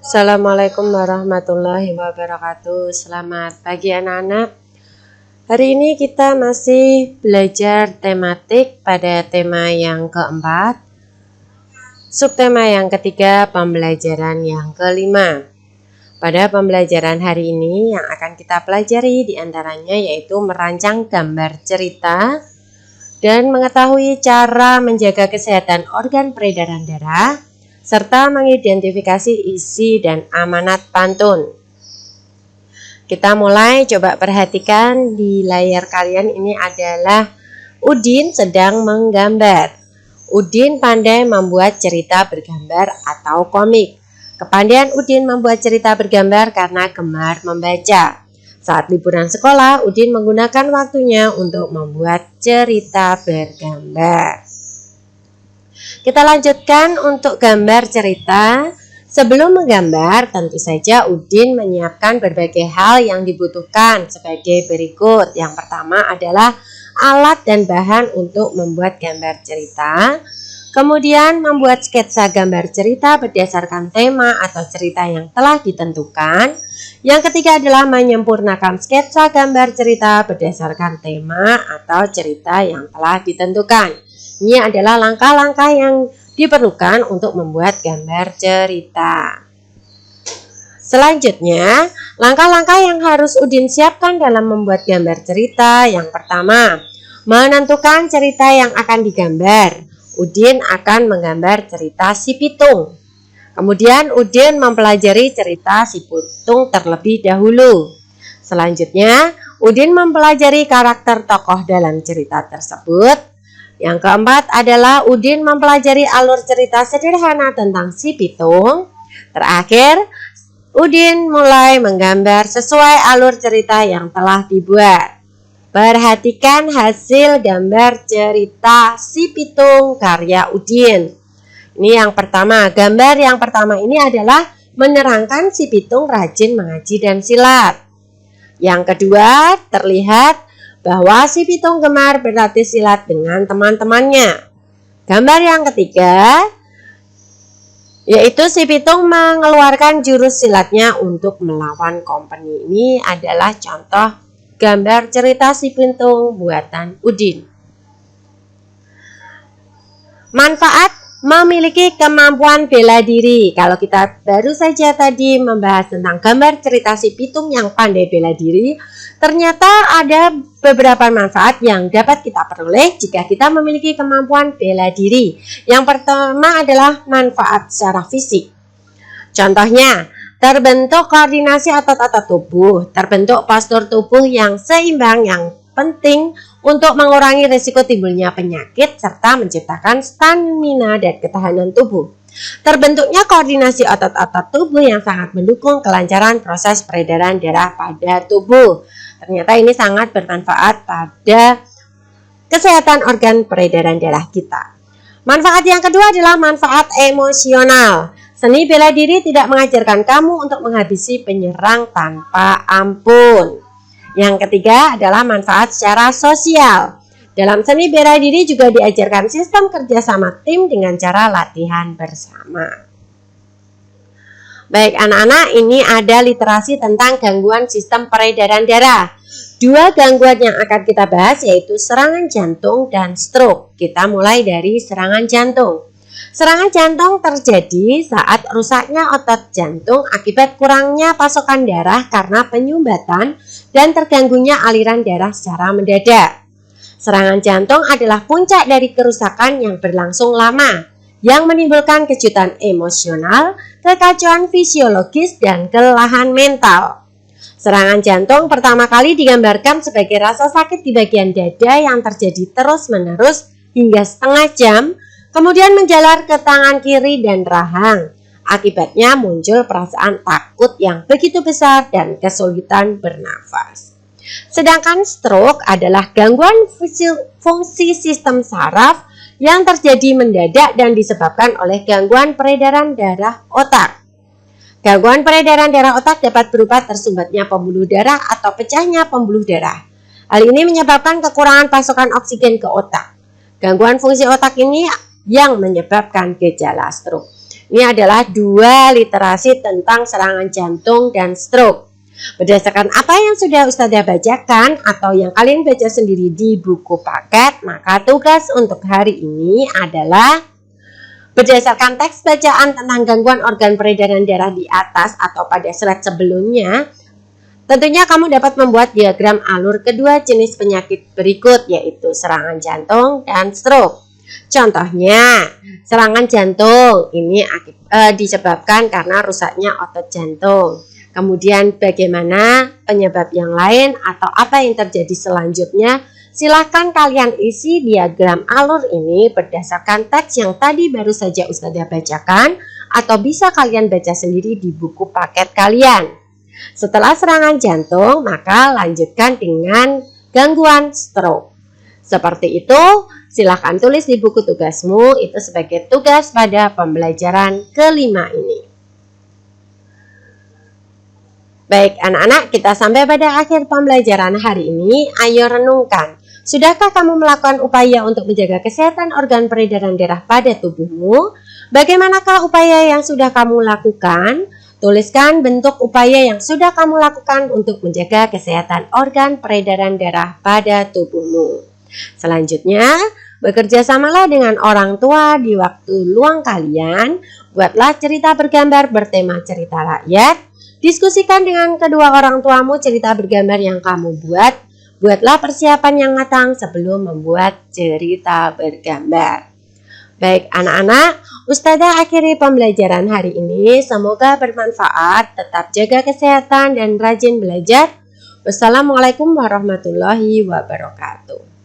Assalamualaikum warahmatullahi wabarakatuh. Selamat pagi anak-anak. Hari ini kita masih belajar tematik pada tema yang keempat, subtema yang ketiga, pembelajaran yang kelima. Pada pembelajaran hari ini yang akan kita pelajari diantaranya yaitu merancang gambar cerita dan mengetahui cara menjaga kesehatan organ peredaran darah, serta mengidentifikasi isi dan amanat pantun. Kita mulai, coba perhatikan di layar kalian ini adalah Udin sedang menggambar. Udin pandai membuat cerita bergambar atau komik. Kepandaian Udin membuat cerita bergambar karena gemar membaca. Saat liburan sekolah, Udin menggunakan waktunya untuk membuat cerita bergambar. Kita lanjutkan untuk gambar cerita. Sebelum menggambar, tentu saja Udin menyiapkan berbagai hal yang dibutuhkan sebagai berikut. Yang pertama adalah alat dan bahan untuk membuat gambar cerita. Kemudian membuat sketsa gambar cerita berdasarkan tema atau cerita yang telah ditentukan. Yang ketiga adalah menyempurnakan sketsa gambar cerita berdasarkan tema atau cerita yang telah ditentukan. Ini adalah langkah-langkah yang diperlukan untuk membuat gambar cerita. Selanjutnya, langkah-langkah yang harus Udin siapkan dalam membuat gambar cerita. Yang pertama, menentukan cerita yang akan digambar. Udin akan menggambar cerita si pitung. Kemudian Udin mempelajari cerita si pitung terlebih dahulu. Selanjutnya, Udin mempelajari karakter tokoh dalam cerita tersebut. Yang keempat adalah Udin mempelajari alur cerita sederhana tentang si pitung. Terakhir, Udin mulai menggambar sesuai alur cerita yang telah dibuat. Perhatikan hasil gambar cerita si pitung karya Udin. Ini yang pertama, gambar yang pertama ini adalah menerangkan si pitung rajin mengaji dan silat. Yang kedua, terlihat bahwa si pitung gemar berlatih silat dengan teman-temannya. Gambar yang ketiga, yaitu si pitung mengeluarkan jurus silatnya untuk melawan company. Ini adalah contoh gambar cerita si pitung buatan Udin. Manfaat memiliki kemampuan bela diri. Kalau kita baru saja tadi membahas tentang gambar cerita si pitung yang pandai bela diri, ternyata ada beberapa manfaat yang dapat kita peroleh jika kita memiliki kemampuan bela diri. Yang pertama adalah manfaat secara fisik. Contohnya, terbentuk koordinasi otot-otot tubuh, terbentuk postur tubuh yang seimbang yang penting untuk mengurangi risiko timbulnya penyakit serta menciptakan stamina dan ketahanan tubuh. Terbentuknya koordinasi otot-otot tubuh yang sangat mendukung kelancaran proses peredaran darah pada tubuh. Ternyata ini sangat bermanfaat pada kesehatan organ peredaran darah kita. Manfaat yang kedua adalah manfaat emosional. Seni bela diri tidak mengajarkan kamu untuk menghabisi penyerang tanpa ampun. Yang ketiga adalah manfaat secara sosial. Dalam seni bela diri juga diajarkan sistem kerjasama tim dengan cara latihan bersama. Baik anak-anak, ini ada literasi tentang gangguan sistem peredaran darah. Dua gangguan yang akan kita bahas yaitu serangan jantung dan stroke. Kita mulai dari serangan jantung. Serangan jantung terjadi saat rusaknya otot jantung akibat kurangnya pasokan darah karena penyumbatan dan terganggunya aliran darah secara mendadak. Serangan jantung adalah puncak dari kerusakan yang berlangsung lama, yang menimbulkan kejutan emosional, kekacauan fisiologis, dan kelelahan mental. Serangan jantung pertama kali digambarkan sebagai rasa sakit di bagian dada yang terjadi terus-menerus hingga setengah jam, kemudian menjalar ke tangan kiri dan rahang. Akibatnya muncul perasaan takut yang begitu besar dan kesulitan bernafas. Sedangkan stroke adalah gangguan fungsi sistem saraf yang terjadi mendadak dan disebabkan oleh gangguan peredaran darah otak. Gangguan peredaran darah otak dapat berupa tersumbatnya pembuluh darah atau pecahnya pembuluh darah. Hal ini menyebabkan kekurangan pasokan oksigen ke otak. Gangguan fungsi otak ini yang menyebabkan gejala stroke. Ini adalah 2 literasi tentang serangan jantung dan stroke. Berdasarkan apa yang sudah Ustazah bacakan atau yang kalian baca sendiri di buku paket, maka tugas untuk hari ini adalah berdasarkan teks bacaan tentang gangguan organ peredaran darah di atas atau pada slide sebelumnya, tentunya kamu dapat membuat diagram alur kedua jenis penyakit berikut, yaitu serangan jantung dan stroke. Contohnya, serangan jantung ini disebabkan karena rusaknya otot jantung. Kemudian bagaimana penyebab yang lain atau apa yang terjadi selanjutnya? Silakan kalian isi diagram alur ini berdasarkan teks yang tadi baru saja Ustazah bacakan atau bisa kalian baca sendiri di buku paket kalian. Setelah serangan jantung, maka lanjutkan dengan gangguan stroke. Seperti itu, silakan tulis di buku tugasmu itu sebagai tugas pada pembelajaran kelima ini. Baik anak-anak, kita sampai pada akhir pembelajaran hari ini. Ayo renungkan, sudahkah kamu melakukan upaya untuk menjaga kesehatan organ peredaran darah pada tubuhmu? Bagaimanakah upaya yang sudah kamu lakukan? Tuliskan bentuk upaya yang sudah kamu lakukan untuk menjaga kesehatan organ peredaran darah pada tubuhmu. Selanjutnya, bekerja samalah dengan orang tua di waktu luang kalian. Buatlah cerita bergambar bertema cerita rakyat. Diskusikan dengan kedua orang tuamu cerita bergambar yang kamu buat. Buatlah persiapan yang matang sebelum membuat cerita bergambar. Baik anak-anak, Ustazah akhiri pembelajaran hari ini. Semoga bermanfaat. Tetap jaga kesehatan dan rajin belajar. Wassalamualaikum warahmatullahi wabarakatuh.